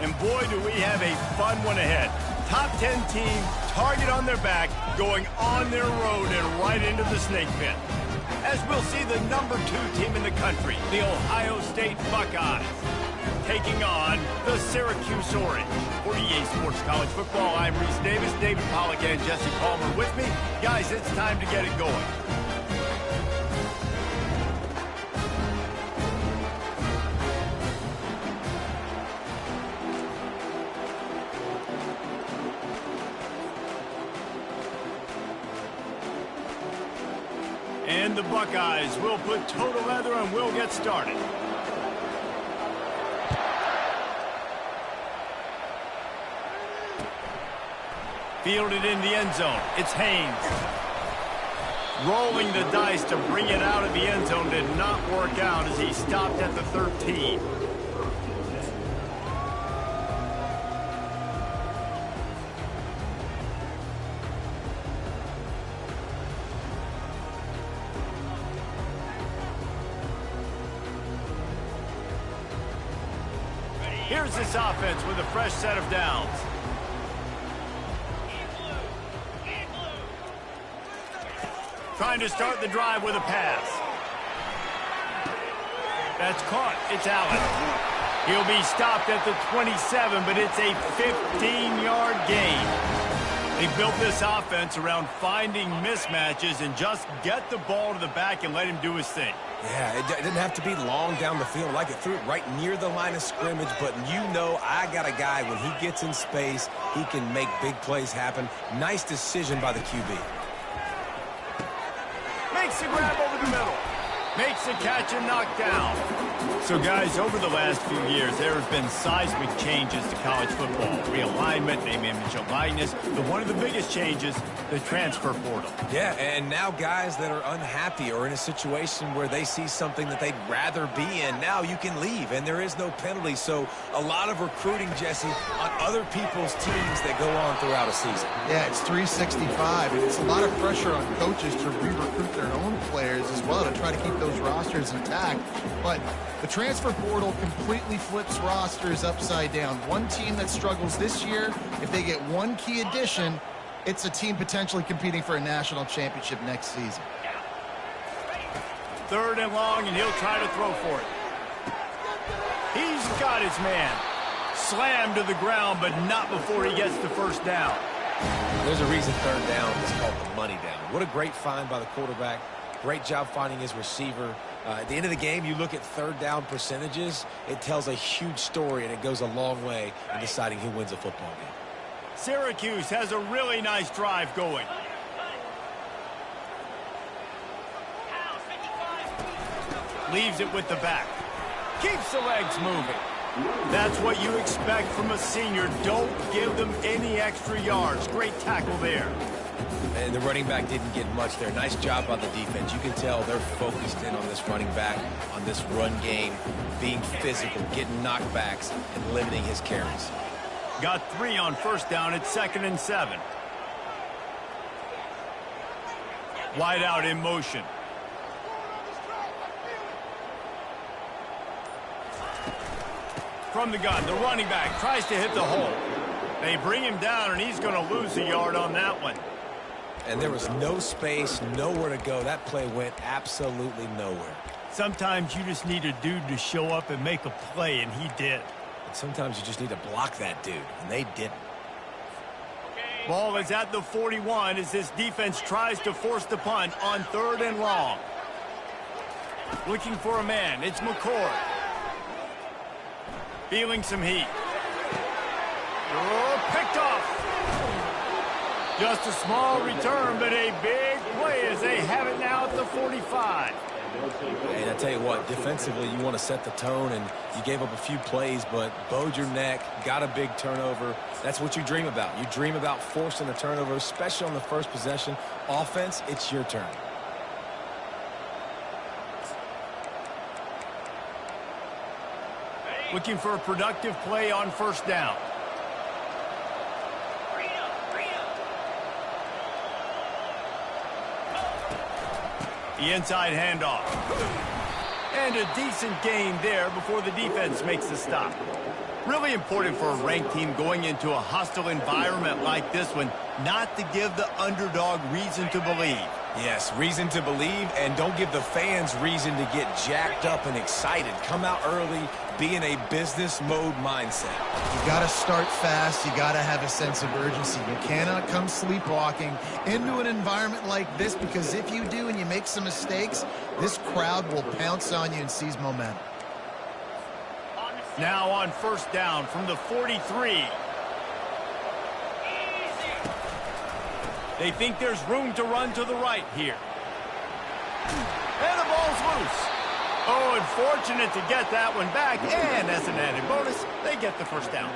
And boy, do we have a fun one ahead. Top 10 team, target on their back, going on their road and right into the snake pit. As we'll see the number 2 team in the country, the Ohio State Buckeyes, taking on the Syracuse Orange. For EA Sports College Football, I'm Reese Davis, David Pollack, and Jesse Palmer with me. Guys, it's time to get it going. And the Buckeyes will put total leather and we'll get started. Fielded in the end zone. It's Haynes. Rolling the dice to bring it out of the end zone did not work out as he stopped at the 13. Here's this offense with a fresh set of downs. Trying to start the drive with a pass. That's caught. It's Allen. He'll be stopped at the 27, but it's a 15-yard gain. They built this offense around finding mismatches and just get the ball to the back and let him do his thing. Yeah, it didn't have to be long down the field. Like it threw it right near the line of scrimmage, but you know I got a guy, when he gets in space, he can make big plays happen. Nice decision by the QB. Makes the grab over the middle. Makes the catch and knock down. So, guys, over the last few years, there have been seismic changes to college football. Realignment, name, image, and likeness. But one of the biggest changes, the transfer portal. Yeah, and now guys that are unhappy or in a situation where they see something that they'd rather be in, now you can leave, and there is no penalty. So a lot of recruiting, Jesse, on other people's teams that go on throughout a season. Yeah, it's 365, and it's a lot of pressure on coaches to re-recruit their own players as well to try to keep those rosters intact. But the transfer portal completely flips rosters upside down. One team that struggles this year, if they get one key addition, it's a team potentially competing for a national championship next season. 3rd and long, and he'll try to throw for it. He's got his man. Slammed to the ground, but not before he gets the first down. There's a reason 3rd down is called the money down. What a great find by the quarterback. Great job finding his receiver. At the end of the game, you look at 3rd down percentages. It tells a huge story, and it goes a long way in deciding who wins a football game. Syracuse has a really nice drive going. Leaves it with the back. Keeps the legs moving. That's what you expect from a senior. Don't give them any extra yards. Great tackle there. And the running back didn't get much there. Nice job by the defense. You can tell they're focused in on this running back, on this run game, being physical, getting knockbacks, and limiting his carries. Got 3 on 1st down at 2nd and 7. Wide out in motion. From the gun, the running back tries to hit the hole. They bring him down, and he's going to lose a yard on that one. And there was no space, nowhere to go. That play went absolutely nowhere. Sometimes you just need a dude to show up and make a play, and he did. And sometimes you just need to block that dude, and they didn't. Ball is at the 41 as this defense tries to force the punt on 3rd and long. Looking for a man. It's McCord. Feeling some heat. Oh, picked off. Just a small return, but a big play as they have it now at the 45. And I tell you what, defensively, you want to set the tone, and you gave up a few plays, but bowed your neck, got a big turnover. That's what you dream about. You dream about forcing a turnover, especially on the first possession. Offense, it's your turn. Looking for a productive play on 1st down. The inside handoff. And a decent gain there before the defense makes the stop. Really important for a ranked team going into a hostile environment like this one, not to give the underdog reason to believe. Yes, reason to believe, and don't give the fans reason to get jacked up and excited. Come out early, be in a business mode mindset. You got to start fast. You got to have a sense of urgency. You cannot come sleepwalking into an environment like this, because if you do and you make some mistakes, this crowd will pounce on you and seize momentum. Now on first down from the 43. They think there's room to run to the right here. And the ball's loose. Oh, unfortunate to get that one back. And as an added bonus, they get the first down.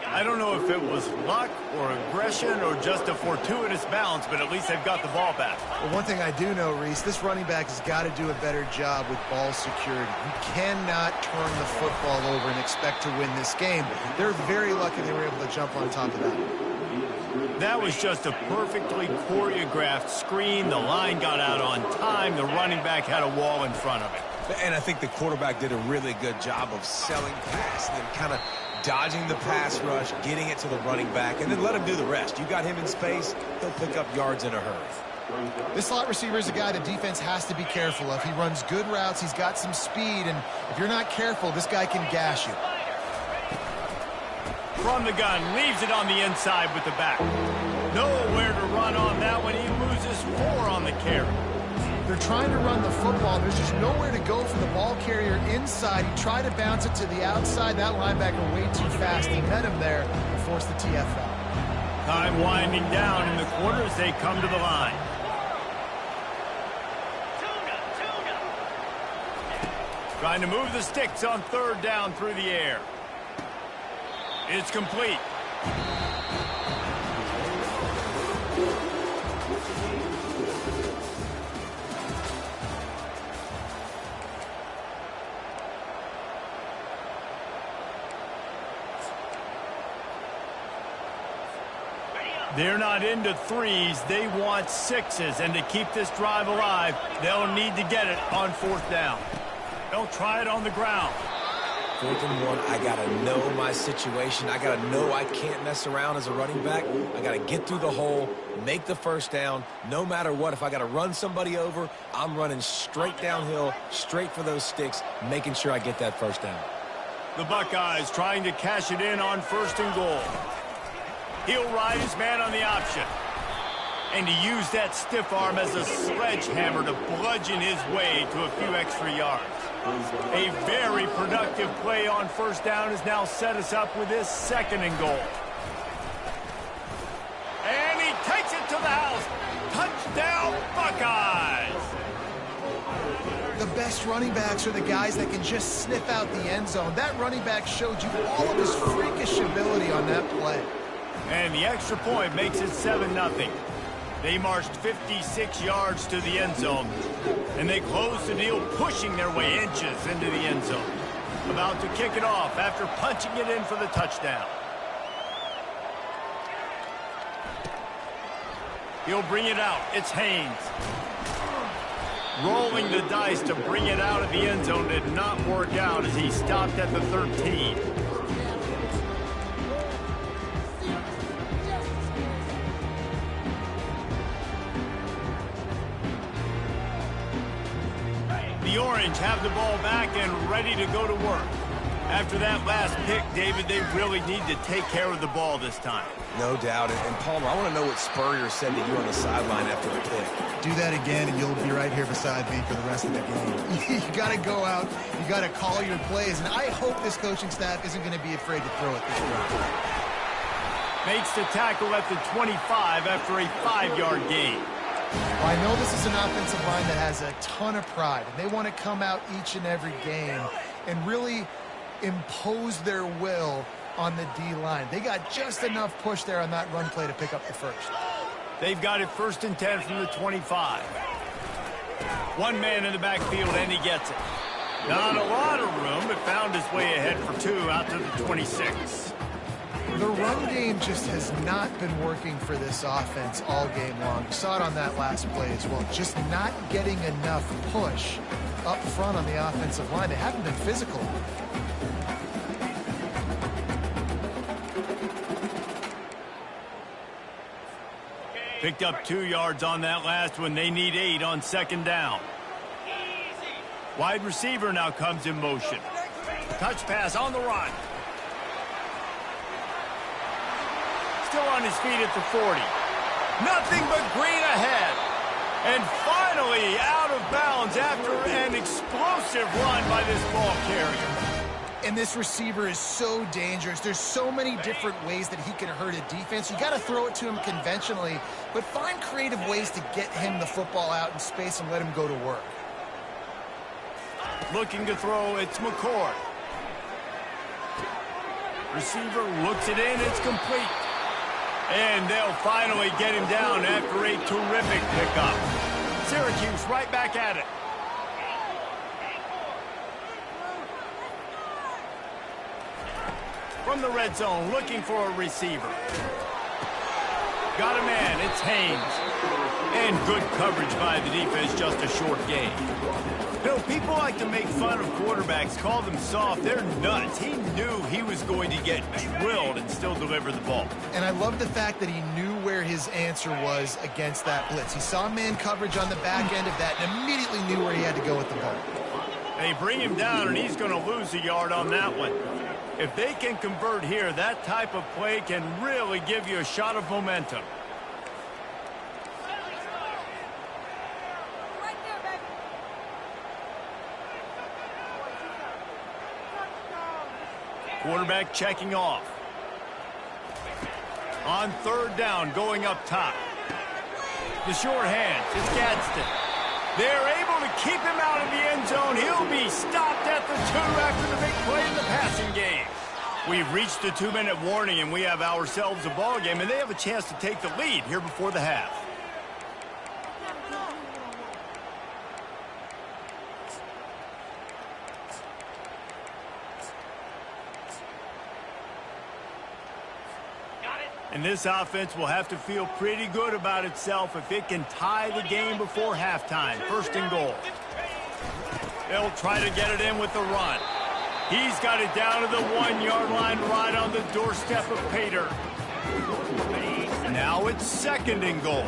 I don't know if it was luck or aggression or just a fortuitous bounce, but at least they've got the ball back. Well, one thing I do know, Reese, this running back has got to do a better job with ball security. You cannot turn the football over and expect to win this game. They're very lucky they were able to jump on top of that. That was just a perfectly choreographed screen. The line got out on time. The running back had a wall in front of it. And I think the quarterback did a really good job of selling past and kind of dodging the pass rush, getting it to the running back, and then let him do the rest. You got him in space, he'll pick up yards in a hurry. This slot receiver is a guy the defense has to be careful of. He runs good routes, he's got some speed, and if you're not careful, this guy can gash you. From the gun, leaves it on the inside with the back. Nowhere to run on that one. He loses 4 on the carry. They're trying to run the football. There's just nowhere to go for the ball carrier inside. He tried to bounce it to the outside. That linebacker way too fast. He met him there and forced the TF out. Time winding down in the quarter as they come to the line. Trying to move the sticks on third down through the air. It's complete. They're not into threes. They want sixes. And to keep this drive alive, they'll need to get it on fourth down. They'll try it on the ground. 4th and 1, I got to know my situation. I got to know I can't mess around as a running back. I got to get through the hole, make the first down. No matter what, if I got to run somebody over, I'm running straight downhill, straight for those sticks, making sure I get that first down. The Buckeyes trying to cash it in on 1st and goal. He'll ride his man on the option. And to use that stiff arm as a sledgehammer to bludgeon his way to a few extra yards. A very productive play on first down has now set us up with this 2nd and goal. And he takes it to the house. Touchdown, Buckeyes! The best running backs are the guys that can just sniff out the end zone. That running back showed you all of his freakish ability on that play. And the extra point makes it 7-0. They marched 56 yards to the end zone, and they closed the deal, pushing their way inches into the end zone. About to kick it off after punching it in for the touchdown. He'll bring it out. It's Haynes. Rolling the dice to bring it out of the end zone did not work out as he stopped at the 13. The Orange have the ball back and ready to go to work. After that last pick, David, they really need to take care of the ball this time. No doubt. And Palmer, I want to know what Spurrier said to you on the sideline after the pick. Do that again, and you'll be right here beside me for the rest of the game. You got to go out. You got to call your plays. And I hope this coaching staff isn't going to be afraid to throw it this way. Makes the tackle at the 25 after a 5-yard gain. Well, I know this is an offensive line that has a ton of pride, and they want to come out each and every game and really impose their will on the D-line. They got just enough push there on that run play to pick up the first. They've got it 1st and 10 from the 25. One man in the backfield, and he gets it. Not a lot of room, but found his way ahead for 2 out to the 26. The run game just has not been working for this offense all game long. You saw it on that last play as well. Just not getting enough push up front on the offensive line. They haven't been physical. Picked up 2 yards on that last one. They need 8 on second down. Wide receiver now comes in motion. Touch pass on the run. Still on his feet at the 40. Nothing but green ahead. And finally out of bounds after an explosive run by this ball carrier. And this receiver is so dangerous. There's so many different ways that he can hurt a defense. You got to throw it to him conventionally, but find creative ways to get him the football out in space and let him go to work. Looking to throw, it's McCord. Receiver looks it in, it's complete. And they'll finally get him down after a terrific pickup. Syracuse right back at it. From the red zone, looking for a receiver. Got a man, it's Haynes. And good coverage by the defense, just a short gain. Bill, people like to make fun of quarterbacks, call them soft. They're nuts. He knew he was going to get drilled and still deliver the ball. And I love the fact that he knew where his answer was against that blitz. He saw man coverage on the back end of that and immediately knew where he had to go with the ball. They bring him down, and he's going to lose a yard on that one. If they can convert here, that type of play can really give you a shot of momentum. Quarterback checking off. On third down, going up top. The short hands, it's Gadsden. They're able to keep him out of the end zone. He'll be stopped at the 2 after the big play in the passing game. We've reached the 2-minute warning, and we have ourselves a ball game, and they have a chance to take the lead here before the half. And this offense will have to feel pretty good about itself if it can tie the game before halftime. First and goal. They'll try to get it in with the run. He's got it down to the 1-yard line right on the doorstep of Pater. Now it's second and goal.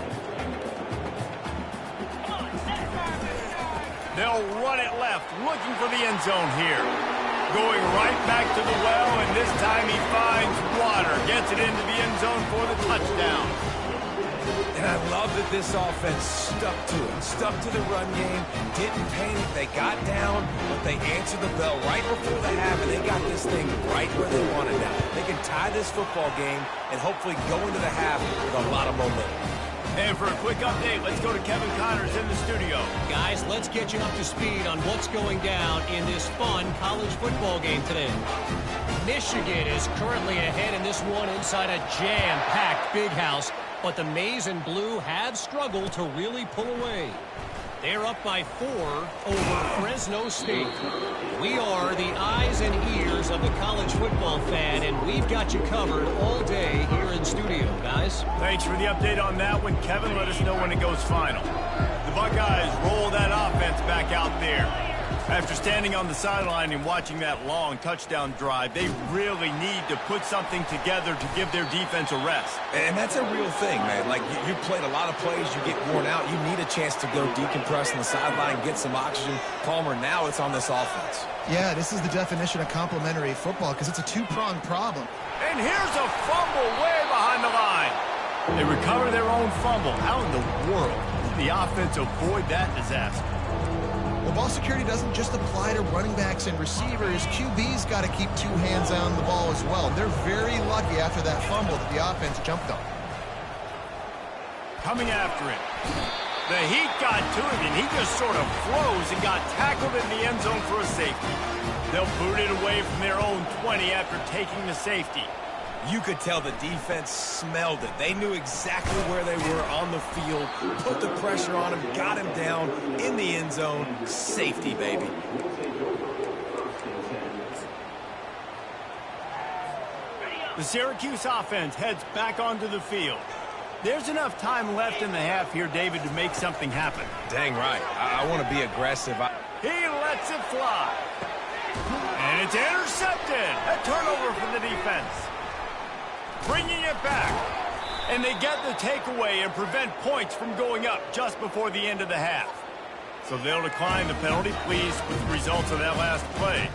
They'll run it left, looking for the end zone here. Going right back to the well, and this time he finds water. Gets it into the end zone for the touchdown. And I love that this offense stuck to it. Stuck to the run game. Didn't panic. They got down, but they answered the bell right before the half, and they got this thing right where they want it now. They can tie this football game and hopefully go into the half with a lot of momentum. And for a quick update, let's go to Kevin Connors in the studio. Guys, let's get you up to speed on what's going down in this fun college football game today. Michigan is currently ahead in this one inside a jam-packed Big House, but the Maize and Blue have struggled to really pull away. They're up by 4 over Fresno State. We are the eyes and ears of the college football fan, and we've got you covered all day here in studio, guys. Thanks for the update on that one, Kevin. Let us know when it goes final. The Buckeyes roll that offense back out there. After standing on the sideline and watching that long touchdown drive, they really need to put something together to give their defense a rest. And that's a real thing, man. Like, you played a lot of plays, you get worn out. You need a chance to go decompress on the sideline, get some oxygen. Palmer, now it's on this offense. Yeah, this is the definition of complementary football because it's a two-pronged problem. And here's a fumble way behind the line. They recover their own fumble. How in the world did the offense avoid that disaster? Well, ball security doesn't just apply to running backs and receivers. QB's got to keep 2 hands on the ball as well. They're very lucky after that fumble that the offense jumped on. Coming after it. The heat got to him, and he just sort of froze and got tackled in the end zone for a safety. They'll boot it away from their own 20 after taking the safety. You could tell the defense smelled it. They knew exactly where they were on the field, put the pressure on him, got him down in the end zone. Safety, baby. The Syracuse offense heads back onto the field. There's enough time left in the half here, David, to make something happen. Dang right. I want to be aggressive. He lets it fly. And it's intercepted. A turnover from the defense. Bringing it back. And they get the takeaway and prevent points from going up just before the end of the half. So they'll decline the penalty, pleased with the results of that last play.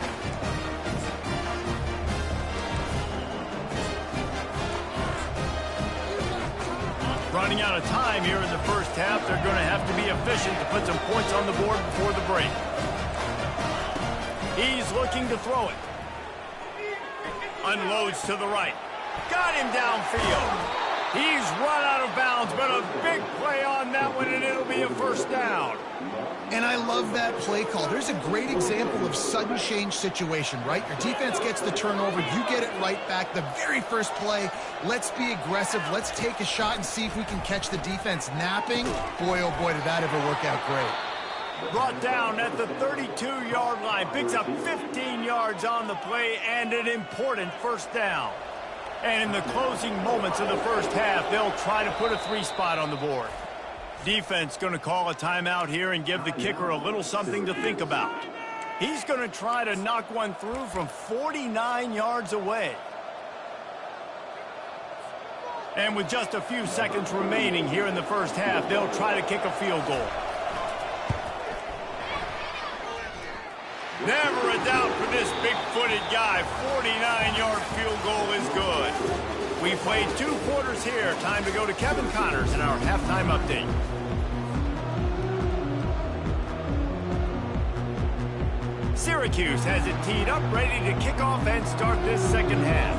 Running out of time here in the first half, they're going to have to be efficient to put some points on the board before the break. He's looking to throw it. Unloads to the right. Got him downfield. He's run out of bounds, but a big play on that one, and it'll be a first down. And I love that play call. There's a great example of sudden change situation, right? Your defense gets the turnover. You get it right back. The very first play, let's be aggressive. Let's take a shot and see if we can catch the defense napping. Boy, oh boy, did that ever work out great. Brought down at the 32-yard line. Picks up 15 yards on the play and an important first down. And in the closing moments of the first half, they'll try to put a 3-spot on the board. Defense going to call a timeout here and give the kicker a little something to think about. He's going to try to knock one through from 49 yards away. And with just a few seconds remaining here in the first half, they'll try to kick a field goal. Never a doubt for this big-footed guy. 49-yard field goal is good. We played 2 quarters here. Time to go to Kevin Connors in our halftime update. Syracuse has it teed up, ready to kick off and start this second half.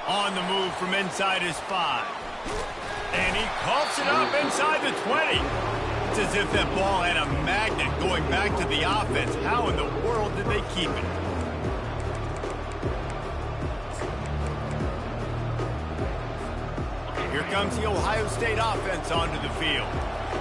On the move from inside his 5. And he coughs it up inside the 20. It's as if that ball had a magnet going back to the offense. How in the world did they keep it? Here comes the Ohio State offense onto the field.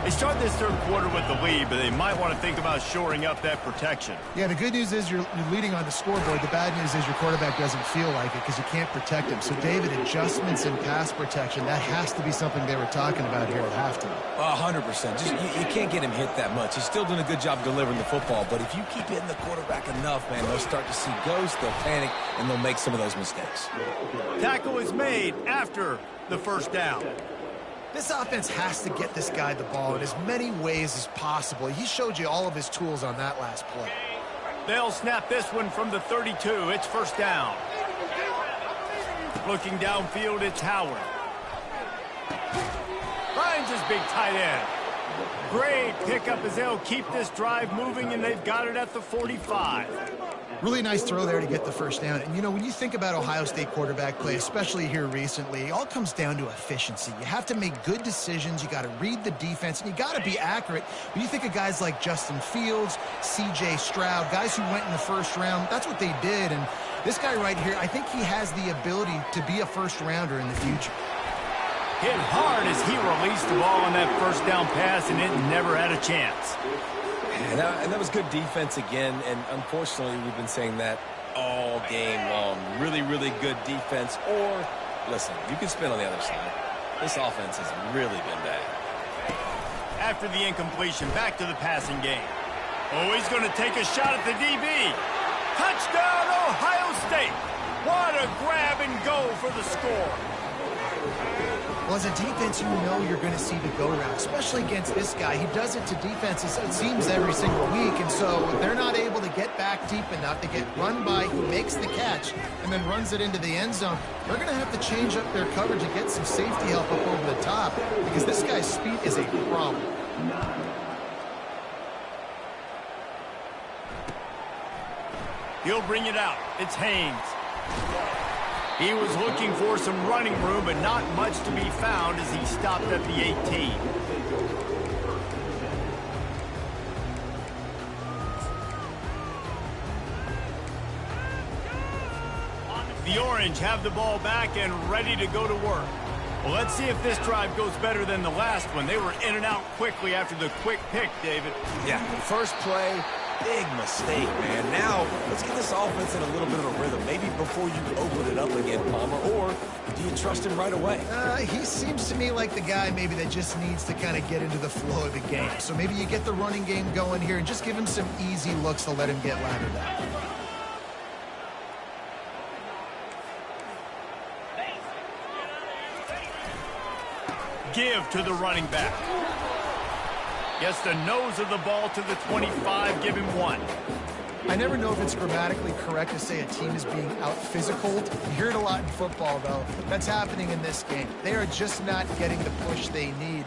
They start this third quarter with the lead, but they might want to think about shoring up that protection. Yeah, the good news is you're leading on the scoreboard. The bad news is your quarterback doesn't feel like it because you can't protect him. So, David, adjustments in pass protection, that has to be something they were talking about here at halftime. 100%. Just you can't get him hit that much. He's still doing a good job delivering the football, but if you keep hitting the quarterback enough, man, they'll start to see ghosts, they'll panic, and they'll make some of those mistakes. Tackle is made after the first down. This offense has to get this guy the ball in as many ways as possible. He showed you all of his tools on that last play. They'll snap this one from the 32. It's first down. Looking downfield, it's Howard. Finds his big tight end. Great pickup as they'll keep this drive moving, and they've got it at the 45. Really nice throw there to get the first down. And, you know, when you think about Ohio State quarterback play, especially here recently, it all comes down to efficiency. You have to make good decisions. You got to read the defense, and you got to be accurate. When you think of guys like Justin Fields, C.J. Stroud, guys who went in the first round, that's what they did. And this guy right here, I think he has the ability to be a first-rounder in the future. Hit hard as he released the ball on that first down pass, and it never had a chance. And that was good defense again, and unfortunately we've been saying that all game long. Really, really good defense. Or, listen, you can spin on the other side. This offense has really been bad. After the incompletion, back to the passing game. Oh, he's going to take a shot at the DB. Touchdown, Ohio State. What a grab and go for the score. Well, as a defense, you know you're going to see the go-route, especially against this guy. He does it to defenses, it seems, every single week, and so if they're not able to get back deep enough to get run by who makes the catch and then runs it into the end zone, they're going to have to change up their coverage and get some safety help up over the top because this guy's speed is a problem. He'll bring it out. It's Haynes. He was looking for some running room, but not much to be found as he stopped at the 18. The Orange have the ball back and ready to go to work. Well, let's see if this drive goes better than the last one. They were in and out quickly after the quick pick, David. Yeah, first play, Big mistake, man. Now, let's get this offense in a little bit of a rhythm. Maybe before you open it up again, Palmer, or do you trust him right away? He seems to me like the guy maybe that just needs to kind of get into the flow of the game. So maybe you get the running game going here and just give him some easy looks to let him get lathered up. Give to the running back. Gets the nose of the ball to the 25, give him 1. I never know if it's grammatically correct to say a team is being out-physicaled. You hear it a lot in football, though. That's happening in this game. They are just not getting the push they need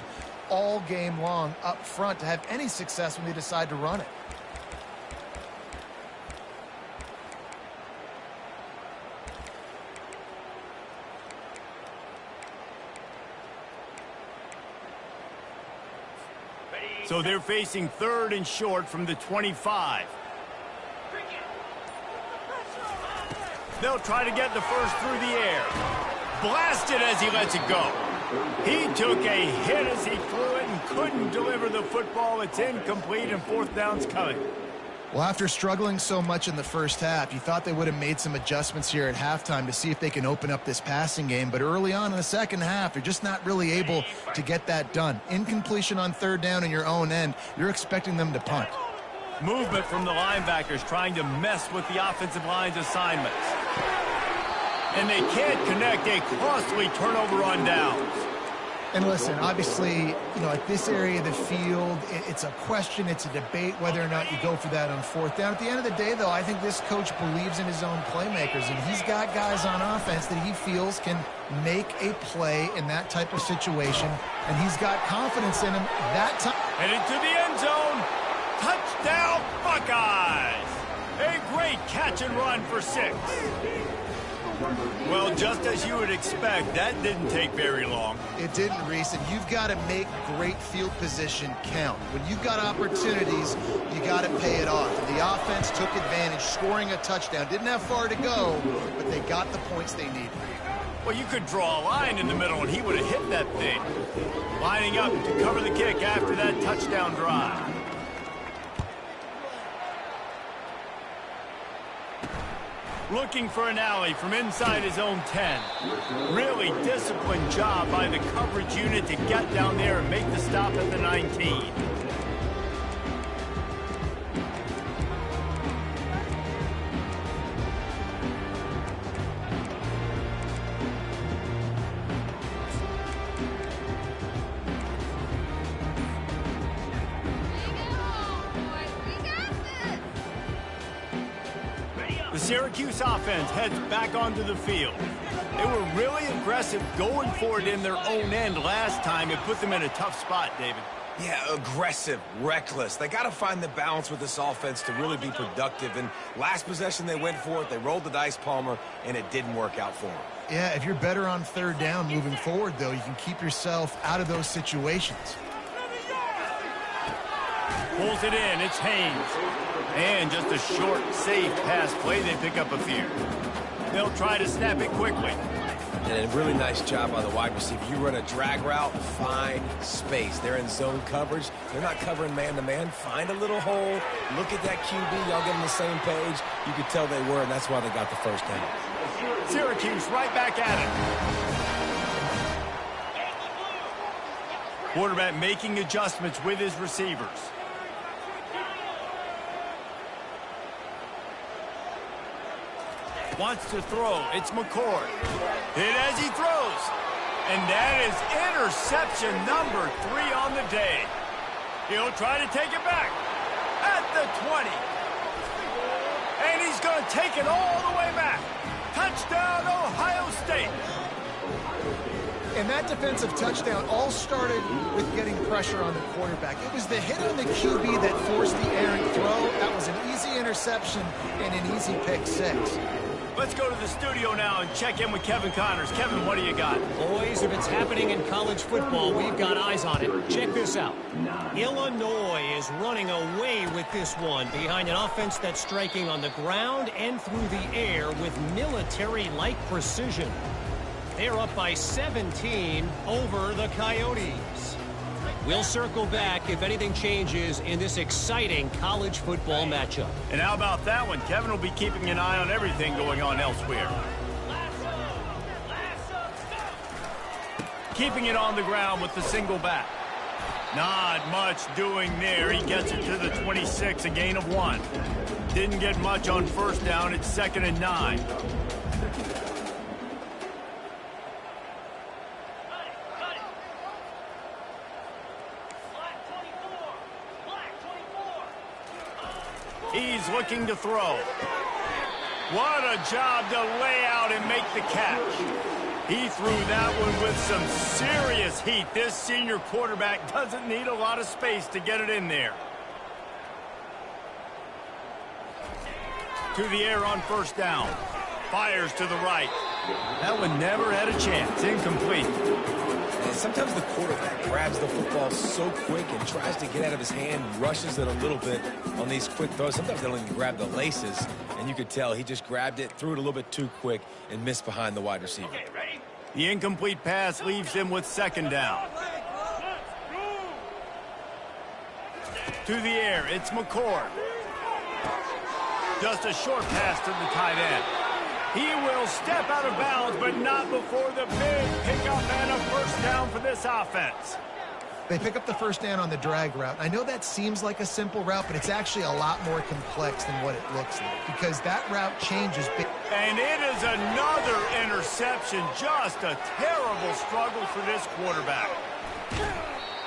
all game long up front to have any success when they decide to run it. So they're facing 3rd and short from the 25. They'll try to get the first through the air. Blasted as he lets it go. He took a hit as he threw it and couldn't deliver the football. It's incomplete and 4th down's coming. Well, after struggling so much in the first half, you thought they would have made some adjustments here at halftime to see if they can open up this passing game. But early on in the second half, they're just not really able to get that done. Incompletion on 3rd down in your own end, you're expecting them to punt. Movement from the linebackers trying to mess with the offensive line's assignments. And they can't connect a costly turnover on downs. And listen, obviously, at this area of the field, it's a question, it's a debate whether or not you go for that on 4th down. At the end of the day, though, I think this coach believes in his own playmakers, and he's got guys on offense that he feels can make a play in that type of situation, and he's got confidence in him that time. Headed to the end zone. Touchdown, Buckeyes! A great catch and run for 6. Well, just as you would expect, that didn't take very long. It didn't, Reese, and you've got to make great field position count. When you've got opportunities, you got to pay it off. And the offense took advantage, scoring a touchdown. Didn't have far to go, but they got the points they needed. Well, you could draw a line in the middle, and he would have hit that thing. Lining up to cover the kick after that touchdown drive. Looking for an alley from inside his own 10. Really disciplined job by the coverage unit to get down there and make the stop at the 19. The Syracuse offense heads back onto the field. They were really aggressive going for it in their own end last time. It put them in a tough spot, David. Yeah, aggressive, reckless. They got to find the balance with this offense to really be productive. And last possession, they went for it. They rolled the dice, Palmer, and it didn't work out for them. Yeah, if you're better on 3rd down moving forward, though, you can keep yourself out of those situations. Pulls it in. It's Haynes. And just a short, safe pass play. They pick up a few. They'll try to snap it quickly. And a really nice job by the wide receiver. You run a drag route, find space. They're in zone coverage. They're not covering man-to-man. Find a little hole. Look at that QB. Y'all get on the same page. You could tell they were, and that's why they got the first down. Syracuse right back at it. Quarterback making adjustments with his receivers. Wants to throw. It's McCord. Hit as he throws. And that is interception number 3 on the day. He'll try to take it back at the 20. And he's going to take it all the way back. Touchdown, Ohio State. And that defensive touchdown all started with getting pressure on the quarterback. It was the hit on the QB that forced the errant throw. That was an easy interception and an easy pick 6. Let's go to the studio now and check in with Kevin Connors. Kevin, what do you got? Boys, if it's happening in college football, we've got eyes on it. Check this out. Illinois is running away with this one behind an offense that's striking on the ground and through the air with military-like precision. They're up by 17 over the Coyotes. We'll circle back if anything changes in this exciting college football matchup. And how about that one? Kevin will be keeping an eye on everything going on elsewhere. Keeping it on the ground with the single back. Not much doing there. He gets it to the 26, a gain of 1. Didn't get much on first down. It's 2nd and 9. He's looking to throw. What a job to lay out and make the catch. He threw that one with some serious heat. This senior quarterback doesn't need a lot of space to get it in there. To the air on first down. Fires to the right. That one never had a chance. Incomplete. And sometimes the quarterback grabs the football so quick and tries to get out of his hand, rushes it a little bit on these quick throws. Sometimes they don't even grab the laces, and you could tell he just grabbed it, threw it a little bit too quick, and missed behind the wide receiver. The incomplete pass leaves him with 2nd down. To the air, it's McCord. Just a short pass to the tight end. He will step out of bounds, but not before the big pickup and a first down for this offense. They pick up the first down on the drag route. I know that seems like a simple route, but it's actually a lot more complex than what it looks like because that route changes. And it is another interception. Just a terrible struggle for this quarterback.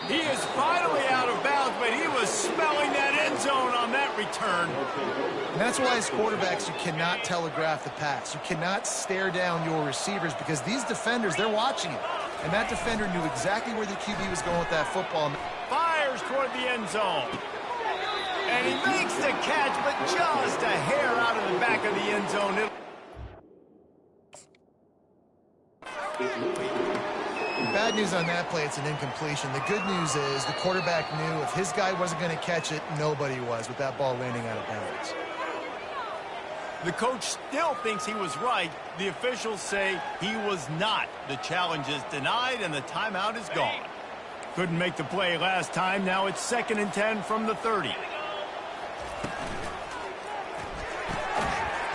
He is finally out of bounds, but he was smelling that end zone on that return. And that's why as quarterbacks, you cannot telegraph the pass. You cannot stare down your receivers because these defenders, they're watching it. And that defender knew exactly where the QB was going with that football. Fires toward the end zone. And he makes the catch, but just a hair out of the back of the end zone. Bad news on that play, it's an incompletion. The good news is the quarterback knew if his guy wasn't going to catch it, nobody was with that ball landing out of bounds. The coach still thinks he was right. The officials say he was not. The challenge is denied and the timeout is gone. Couldn't make the play last time. Now it's 2nd and 10 from the 30.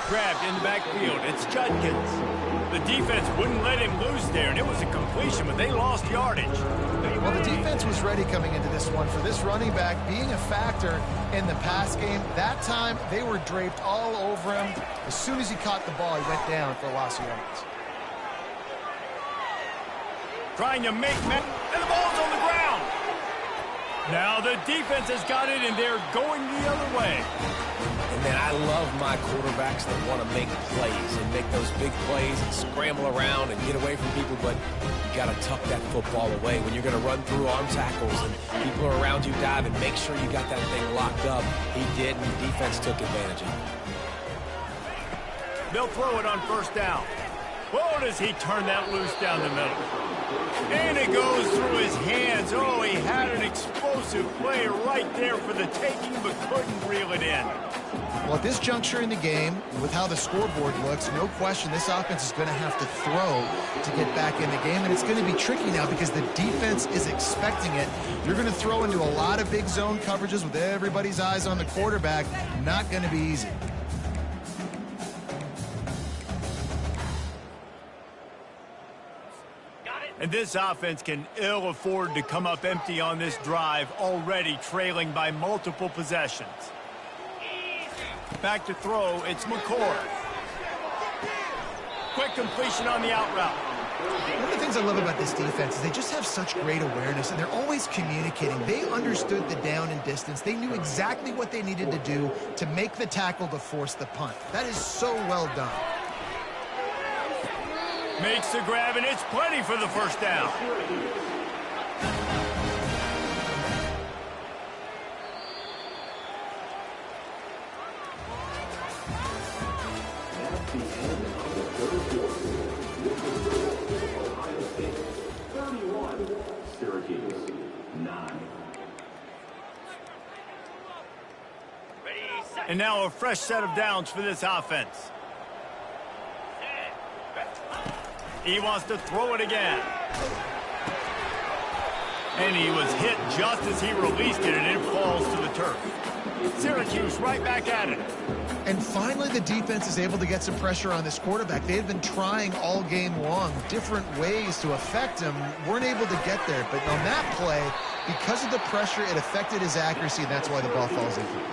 Grabbed in the backfield. It's Judkins. The defense wouldn't let him loose there, and it was a completion, but they lost yardage. Well, the defense was ready coming into this one. For this running back being a factor in the pass game, that time they were draped all over him. As soon as he caught the ball, he went down for a loss of yards. Trying to make men, and the ball's on the ground. Now the defense has got it, and they're going the other way. And then I love my quarterbacks that want to make plays and make those big plays and scramble around and get away from people, but you got to tuck that football away. When you're going to run through arm tackles and people are around you diving, make sure you got that thing locked up. He did, and the defense took advantage of it. They'll throw it on first down. Whoa, does he turn that loose down the middle. And it goes through his hands. Oh, he had an explosive play right there for the taking, but couldn't reel it in. Well, at this juncture in the game, with how the scoreboard looks, no question this offense is going to have to throw to get back in the game, and it's going to be tricky now because the defense is expecting it. You're going to throw into a lot of big zone coverages with everybody's eyes on the quarterback. Not going to be easy. And this offense can ill afford to come up empty on this drive, already trailing by multiple possessions. Back to throw, it's McCord. Quick completion on the out route. One of the things I love about this defense is they just have such great awareness, and they're always communicating. They understood the down and distance. They knew exactly what they needed to do to make the tackle to force the punt. That is so well done. Makes the grab, and it's plenty for the first down. Syracuse, 9. And now a fresh set of downs for this offense. He wants to throw it again. And he was hit just as he released it, and it falls to the turf. Syracuse right back at it. And finally, the defense is able to get some pressure on this quarterback. They had been trying all game long different ways to affect him. Weren't able to get there. But on that play, because of the pressure, it affected his accuracy, and that's why the ball falls incomplete.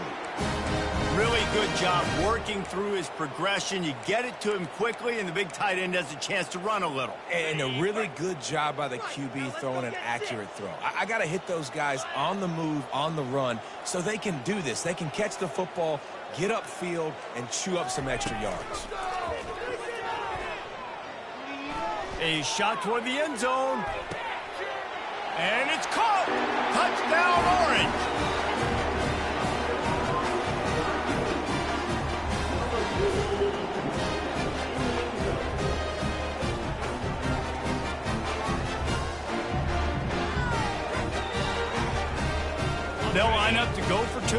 Really good job working through his progression. You get it to him quickly, and the big tight end has a chance to run a little. And a really good job by the QB throwing an accurate throw. I got to hit those guys on the move, on the run, so they can do this. They can catch the football, get upfield, and chew up some extra yards. A shot toward the end zone. And it's caught. Touchdown, Orange. They'll line up to go for two.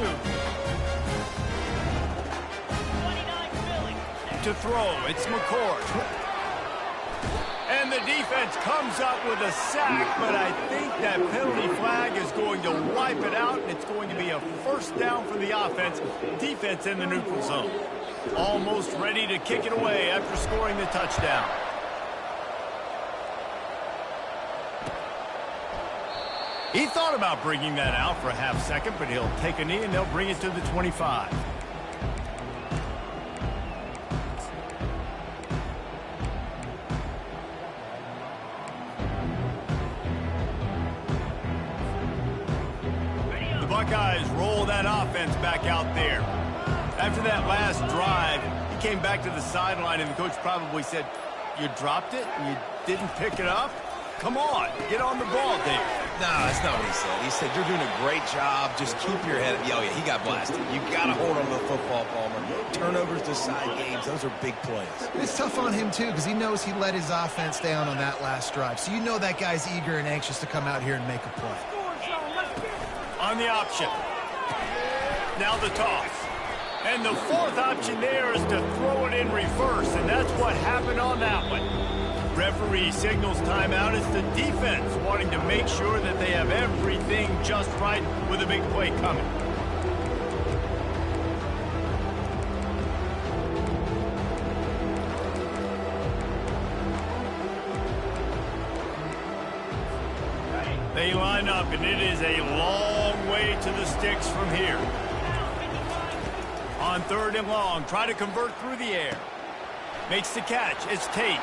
To throw, it's McCord. And the defense comes up with a sack, but I think that penalty flag is going to wipe it out, and it's going to be a first down for the offense. Defense in the neutral zone. Almost ready to kick it away after scoring the touchdown. He thought about bringing that out for a half second, but he'll take a knee and they'll bring it to the 25. The Buckeyes roll that offense back out there. After that last drive, he came back to the sideline and the coach probably said, "You dropped it and you didn't pick it up? Come on, get on the ball, Dave." No, that's not what he said. He said, "You're doing a great job. Just keep your head up." Oh, yeah, he got blasted. You got to hold on to the football, Palmer. Turnovers decide games. Those are big plays. It's tough on him, too, because he knows he let his offense down on that last drive. So you know that guy's eager and anxious to come out here and make a play. On the option. Now the toss. And the fourth option there is to throw it in reverse, and that's what happened on that one. Referee signals timeout as the defense wanting to make sure that they have everything just right with a big play coming. They line up, and it is a long way to the sticks from here. On third and long, try to convert through the air. Makes the catch. It's Tate.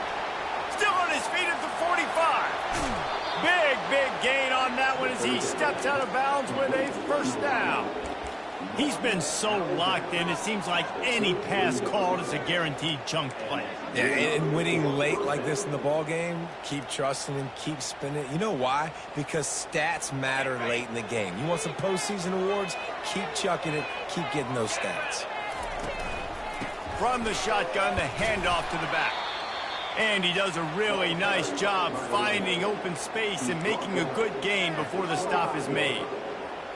Still on his feet at the 45. Big gain on that one as he steps out of bounds with a first down. He's been so locked in, it seems like any pass called is a guaranteed chunk play. Yeah, and winning late like this in the ball game, keep trusting him, keep spinning. You know why? Because stats matter late in the game. You want some postseason awards? Keep chucking it, keep getting those stats. From the shotgun, the handoff to the back. And he does a really nice job finding open space and making a good gain before the stop is made.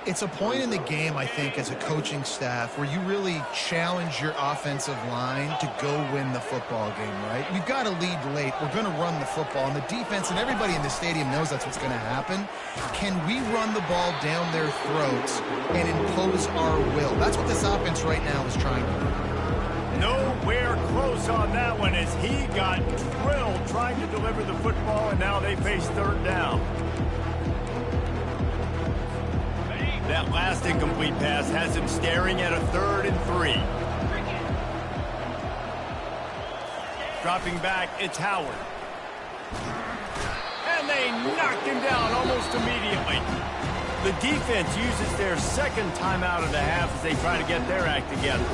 It's a point in the game, I think, as a coaching staff where you really challenge your offensive line to go win the football game, right? We've got to lead late. We're going to run the football. And the defense and everybody in the stadium knows that's what's going to happen. Can we run the ball down their throats and impose our will? That's what this offense right now is trying to do. Nowhere close on that one as he got drilled trying to deliver the football, and now they face third down. That last incomplete pass has him staring at a 3rd and 3. Dropping back, it's Howard. And they knocked him down almost immediately. The defense uses their second timeout of the half as they try to get their act together.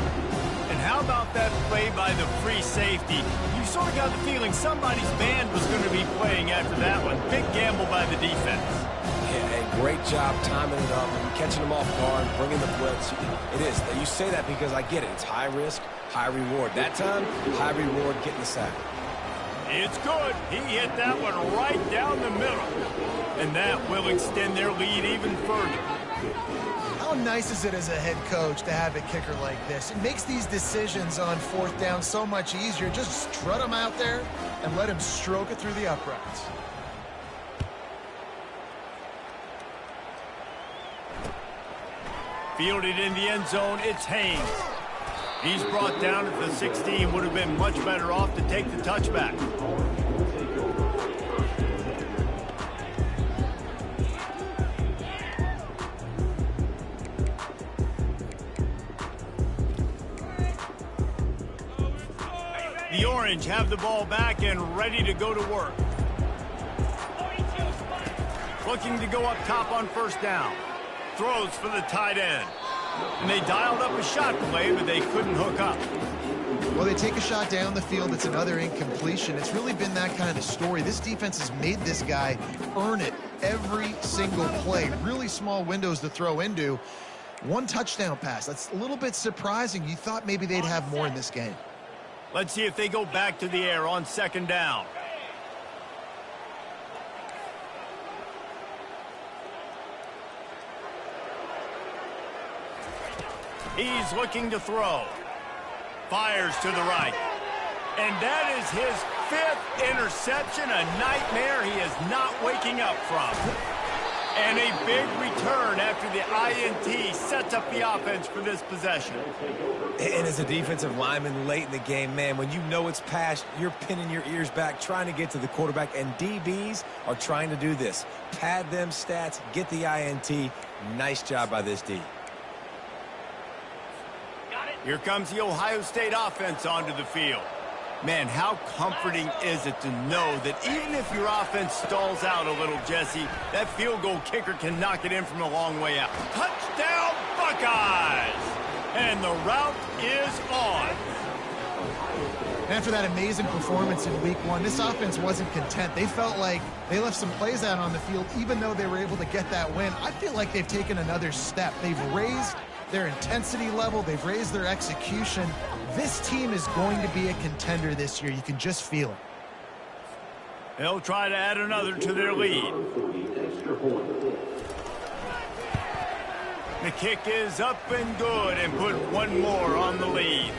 And how about that play by the free safety? You sort of got the feeling somebody's band was going to be playing after that one. Big gamble by the defense. Yeah, great job timing it up, catching them off guard, bringing the blitz. It is. You say that because I get it. It's high risk, high reward. That time, high reward, getting the sack. It's good. He hit that one right down the middle. And that will extend their lead even further. How nice is it as a head coach to have a kicker like this? It makes these decisions on 4th down so much easier. Just strut him out there and let him stroke it through the uprights. Fielded in the end zone, it's Haynes. He's brought down at the 16. Would have been much better off to take the touchback. The Orange have the ball back and ready to go to work. Looking to go up top on first down. Throws for the tight end. And they dialed up a shot play, but they couldn't hook up. Well, they take a shot down the field. It's another incompletion. It's really been that kind of story. This defense has made this guy earn it every single play. Really small windows to throw into. One touchdown pass. That's a little bit surprising. You thought maybe they'd have more in this game. Let's see if they go back to the air on second down. He's looking to throw. Fires to the right. And that is his 5th interception, a nightmare he is not waking up from. And a big return after the INT sets up the offense for this possession. And as a defensive lineman late in the game, man, when you know it's past, you're pinning your ears back, trying to get to the quarterback, and DBs are trying to do this. Pad them stats, get the INT. Nice job by this D. Here comes the Ohio State offense onto the field. Man, how comforting is it to know that even if your offense stalls out a little, Jesse, that field goal kicker can knock it in from a long way out. Touchdown, Buckeyes! And the route is on. After that amazing performance in week 1, this offense wasn't content. They felt like they left some plays out on the field, even though they were able to get that win. I feel like they've taken another step. They've raised their intensity level. They've raised their execution. This team is going to be a contender this year. You can just feel it. They'll try to add another to their lead. The kick is up and good and put one more on the lead.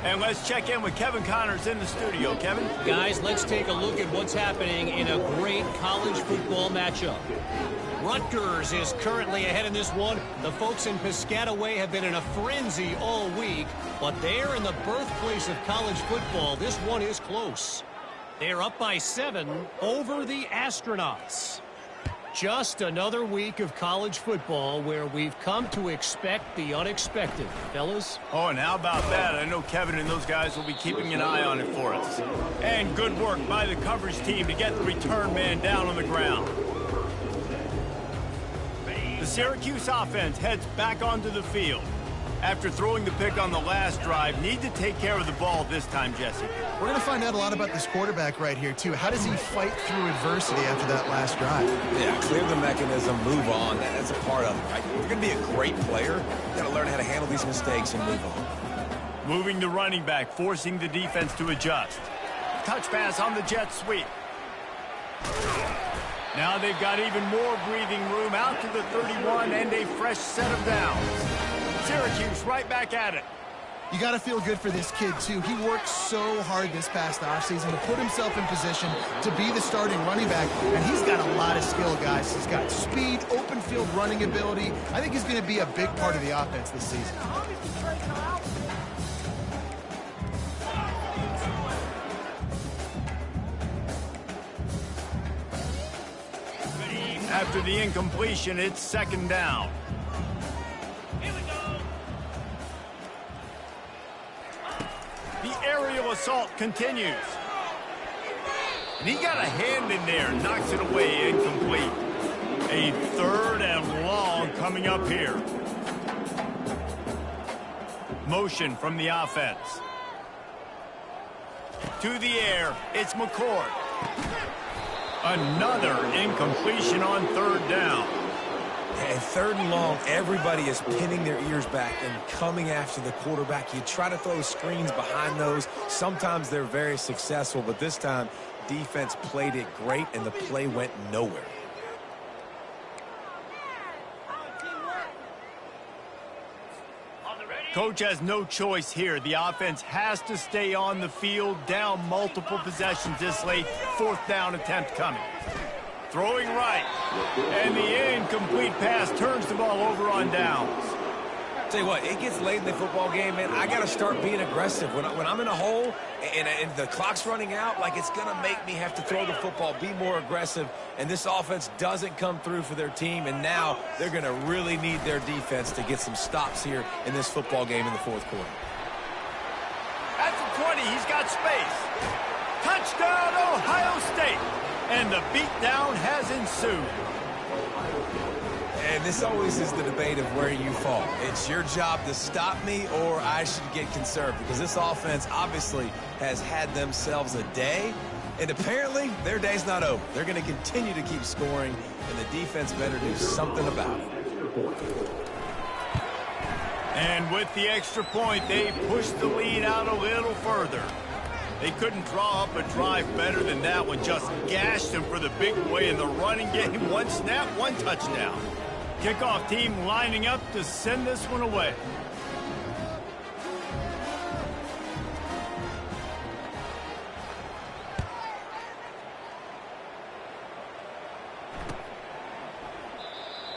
And let's check in with Kevin Connors in the studio. Kevin? Guys, let's take a look at what's happening in a great college football matchup. Rutgers is currently ahead in this one. The folks in Piscataway have been in a frenzy all week, but they're in the birthplace of college football. This one is close. They're up by 7 over the Astronauts. Just another week of college football where we've come to expect the unexpected, fellas. Oh, and how about that? I know Kevin and those guys will be keeping an eye on it for us. And good work by the coverage team to get the return man down on the ground. The Syracuse offense heads back onto the field. After throwing the pick on the last drive, need to take care of the ball this time, Jesse. We're going to find out a lot about this quarterback right here, too. How does he fight through adversity after that last drive? Yeah, clear the mechanism, move on. That's a part of it, right? If you're going to be a great player, you've got to learn how to handle these mistakes and move on. Moving the running back, forcing the defense to adjust. Touch pass on the jet sweep. Now they've got even more breathing room out to the 31 and a fresh set of downs. Syracuse right back at it. You got to feel good for this kid, too. He worked so hard this past offseason to put himself in position to be the starting running back, and he's got a lot of skill, guys. He's got speed, open field running ability. I think he's going to be a big part of the offense this season. After the incompletion, it's second down. The aerial assault continues. And he got a hand in there, knocks it away, incomplete. A 3rd and long coming up here. Motion from the offense. To the air, it's McCord. Another incompletion on 3rd down. And 3rd and long, everybody is pinning their ears back and coming after the quarterback. You try to throw screens behind those. Sometimes they're very successful, but this time, defense played it great, and the play went nowhere. Coach has no choice here. The offense has to stay on the field, down multiple possessions this late. 4th down attempt coming. Throwing right. And the incomplete pass turns the ball over on downs. Tell you what, it gets late in the football game, man. I got to start being aggressive. When I'm in a hole and the clock's running out, like, it's going to make me have to throw the football, be more aggressive, and this offense doesn't come through for their team, and now they're going to really need their defense to get some stops here in this football game in the fourth quarter. At the 20, he's got space. Touchdown, Ohio State. And the beatdown has ensued. And this always is the debate of where you fall. It's your job to stop me, or I should get conserved, because this offense obviously has had themselves a day, and apparently their day's not over. They're going to continue to keep scoring, and the defense better do something about it. And with the extra point, they pushed the lead out a little further. They couldn't draw up a drive better than that one. Just gashed them for the big play in the running game. One snap, one touchdown. Kickoff team lining up to send this one away.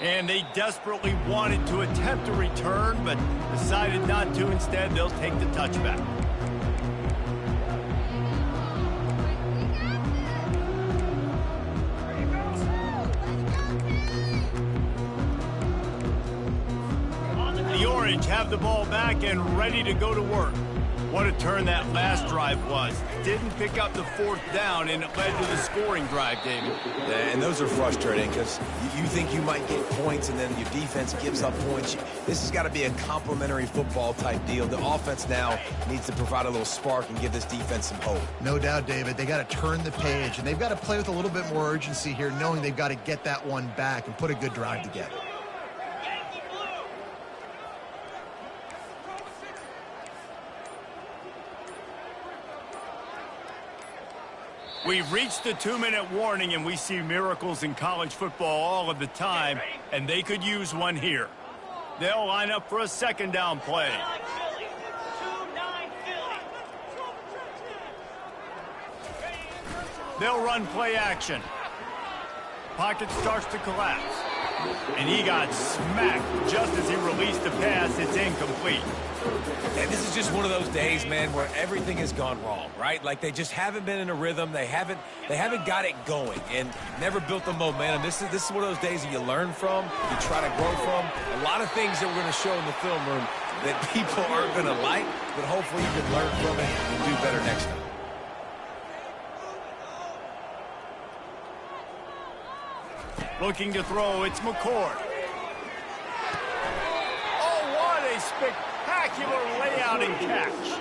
And they desperately wanted to attempt a return, but decided not to. Instead, they'll take the touchback. The Orange have the ball back and ready to go to work. What a turn that last drive was. Didn't pick up the fourth down, and it led to the scoring drive, David. Yeah, and those are frustrating because you think you might get points, and then your defense gives up points. This has got to be a complementary football type deal. The offense now needs to provide a little spark and give this defense some hope. No doubt, David. They got to turn the page, and they've got to play with a little bit more urgency here, knowing they've got to get that one back and put a good drive together. We've reached the 2-minute warning, and we see miracles in college football all of the time, and they could use one here. They'll line up for a second down play. They'll run play action. Pocket starts to collapse. And he got smacked just as he released the pass. It's incomplete. And this is just one of those days, man, where everything has gone wrong, right? Like they just haven't been in a rhythm. They haven't got it going and never built the momentum. This is one of those days that you learn from, you try to grow from. A lot of things that we're going to show in the film room that people aren't going to like, but hopefully you can learn from it and do better next time. Looking to throw, it's McCord. Oh, what a spectacular layout and catch.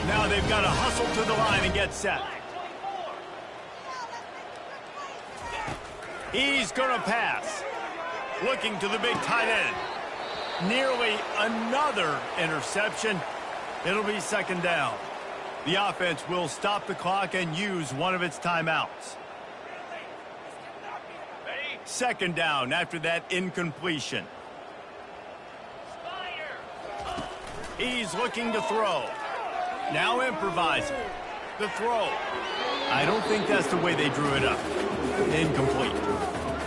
Now they've got to hustle to the line and get set. He's going to pass. Looking to the big tight end. Nearly another interception. It'll be second down. The offense will stop the clock and use one of its timeouts. Second down after that incompletion. He's looking to throw. Now improvising. The throw. I don't think that's the way they drew it up. Incomplete.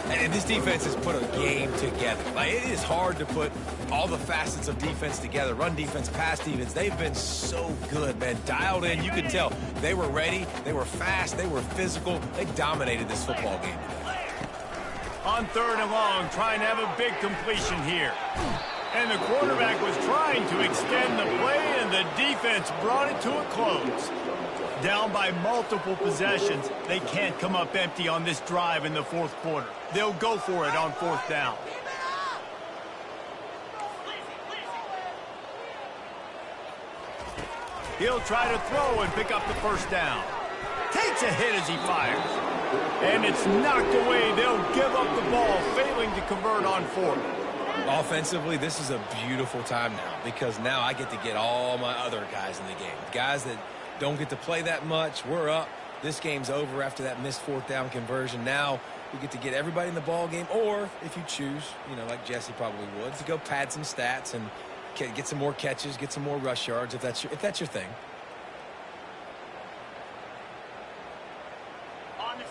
And this defense has put a game together. Like, it is hard to put all the facets of defense together. Run defense, pass defense. They've been so good, man. Dialed in. You can tell they were ready. They were fast. They were physical. They dominated this football game today. On third and long, trying to have a big completion here. And the quarterback was trying to extend the play, and the defense brought it to a close. Down by multiple possessions, they can't come up empty on this drive in the fourth quarter. They'll go for it on fourth down. He'll try to throw and pick up the first down. Takes a hit as he fires. And it's knocked away. They'll give up the ball, failing to convert on fourth. Offensively, this is a beautiful time now because now I get to get all my other guys in the game. Guys that don't get to play that much, we're up. This game's over after that missed fourth down conversion. Now we get to get everybody in the ball game, or if you choose, you know, like Jesse probably would, to go pad some stats and get some more catches, get some more rush yards if that's your thing.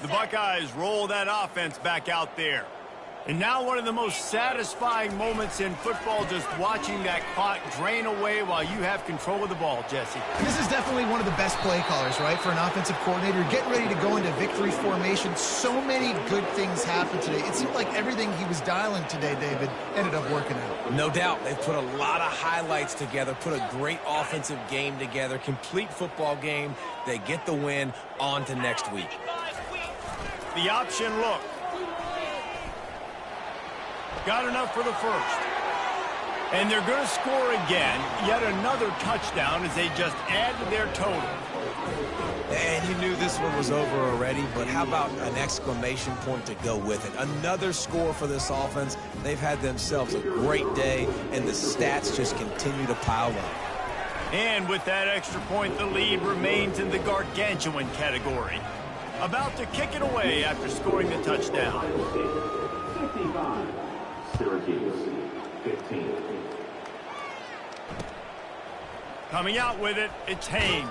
The Buckeyes roll that offense back out there. And now one of the most satisfying moments in football, just watching that clock drain away while you have control of the ball, Jesse. This is definitely one of the best play callers, right, for an offensive coordinator. Getting ready to go into victory formation. So many good things happened today. It seemed like everything he was dialing today, David, ended up working out. No doubt. They've put a lot of highlights together, put a great offensive game together, complete football game. They get the win. On to next week. The option look. Got enough for the first. And they're going to score again. Yet another touchdown as they just add to their total. And you knew this one was over already, but how about an exclamation point to go with it? Another score for this offense. They've had themselves a great day, and the stats just continue to pile up. And with that extra point, the lead remains in the gargantuan category. About to kick it away after scoring the touchdown. 55. Syracuse, 15. Coming out with it, it's Haynes.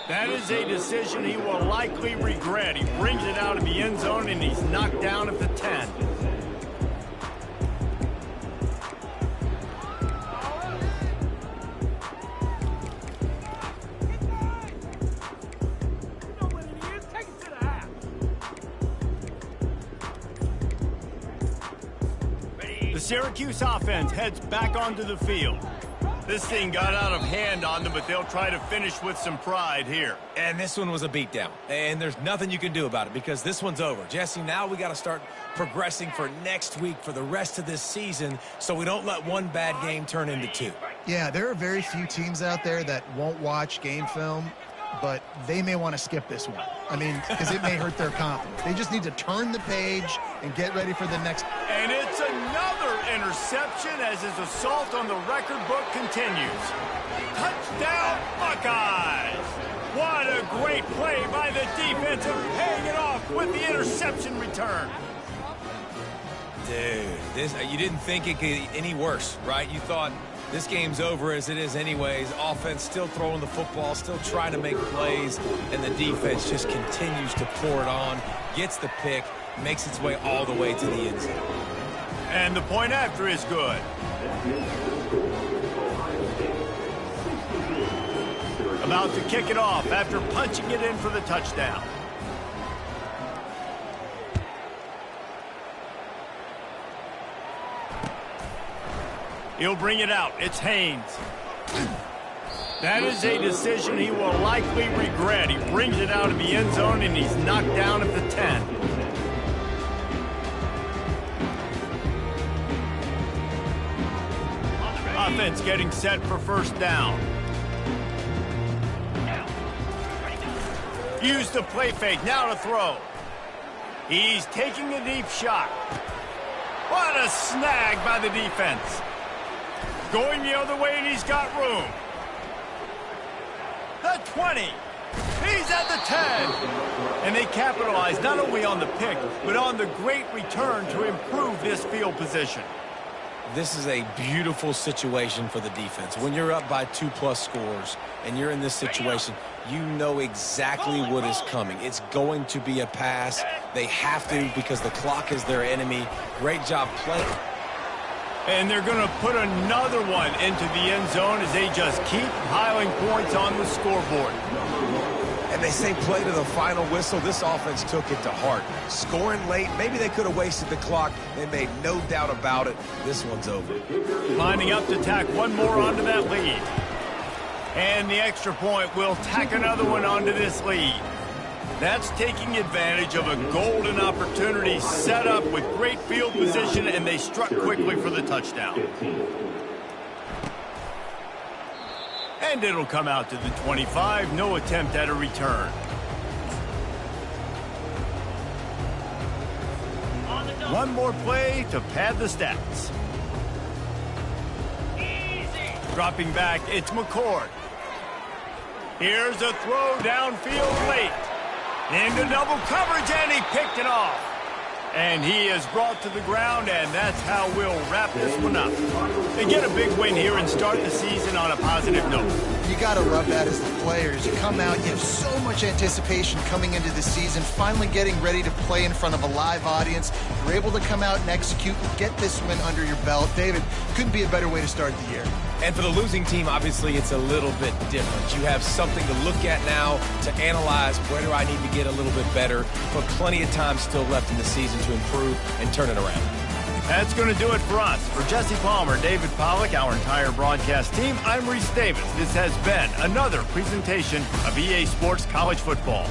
That is a decision he will likely regret. He brings it out of the end zone, and he's knocked down at the 10. The Syracuse offense heads back onto the field. This thing got out of hand on them, but they'll try to finish with some pride here. And this one was a beatdown. And there's nothing you can do about it because this one's over. Jesse, now we got to start progressing for next week for the rest of this season so we don't let one bad game turn into two. Yeah, there are very few teams out there that won't watch game film, but they may want to skip this one. I mean, because it may hurt their confidence. They just need to turn the page and get ready for the next. And it's another interception as his assault on the record book continues. Touchdown, Buckeyes! What a great play by the defense of paying it off with the interception return. Dude, you didn't think it could get any worse, right? You thought this game's over as it is anyways. Offense still throwing the football, still trying to make plays, and the defense just continues to pour it on, gets the pick, makes its way all the way to the end zone. And the point after is good. About to kick it off after punching it in for the touchdown. He'll bring it out. It's Haynes. That is a decision he will likely regret. He brings it out of the end zone, and he's knocked down at the 10. Offense getting set for first down. Use the play fake. Now to throw. He's taking a deep shot. What a snag by the defense. Going the other way, and he's got room. The 20. He's at the 10. And they capitalize not only on the pick, but on the great return to improve this field position. This is a beautiful situation for the defense. When you're up by 2+ scores and you're in this situation, you know exactly what is coming. It's going to be a pass. They have to because the clock is their enemy. Great job playing. And they're going to put another one into the end zone as they just keep piling points on the scoreboard. And they say play to the final whistle. This offense took it to heart. Scoring late, maybe they could have wasted the clock. They made no doubt about it. This one's over. Lining up to tack one more onto that lead. And the extra point will tack another one onto this lead. That's taking advantage of a golden opportunity set up with great field position, and they struck quickly for the touchdown. And it'll come out to the 25. No attempt at a return. One more play to pad the stats. Dropping back, it's McCord. Here's a throw downfield late. Into double coverage, and he picked it off. And he is brought to the ground, and that's how we'll wrap this one up. They get a big win here and start the season on a positive note. You got to love that as the players. You come out, you have so much anticipation coming into the season, finally getting ready to play in front of a live audience. You're able to come out and execute and get this win under your belt. David, couldn't be a better way to start the year. And for the losing team, obviously, it's a little bit different. You have something to look at now to analyze where do I need to get a little bit better, but plenty of time still left in the season to improve and turn it around. That's going to do it for us. For Jesse Palmer, David Pollack, our entire broadcast team, I'm Reese Davis. This has been another presentation of EA Sports College Football.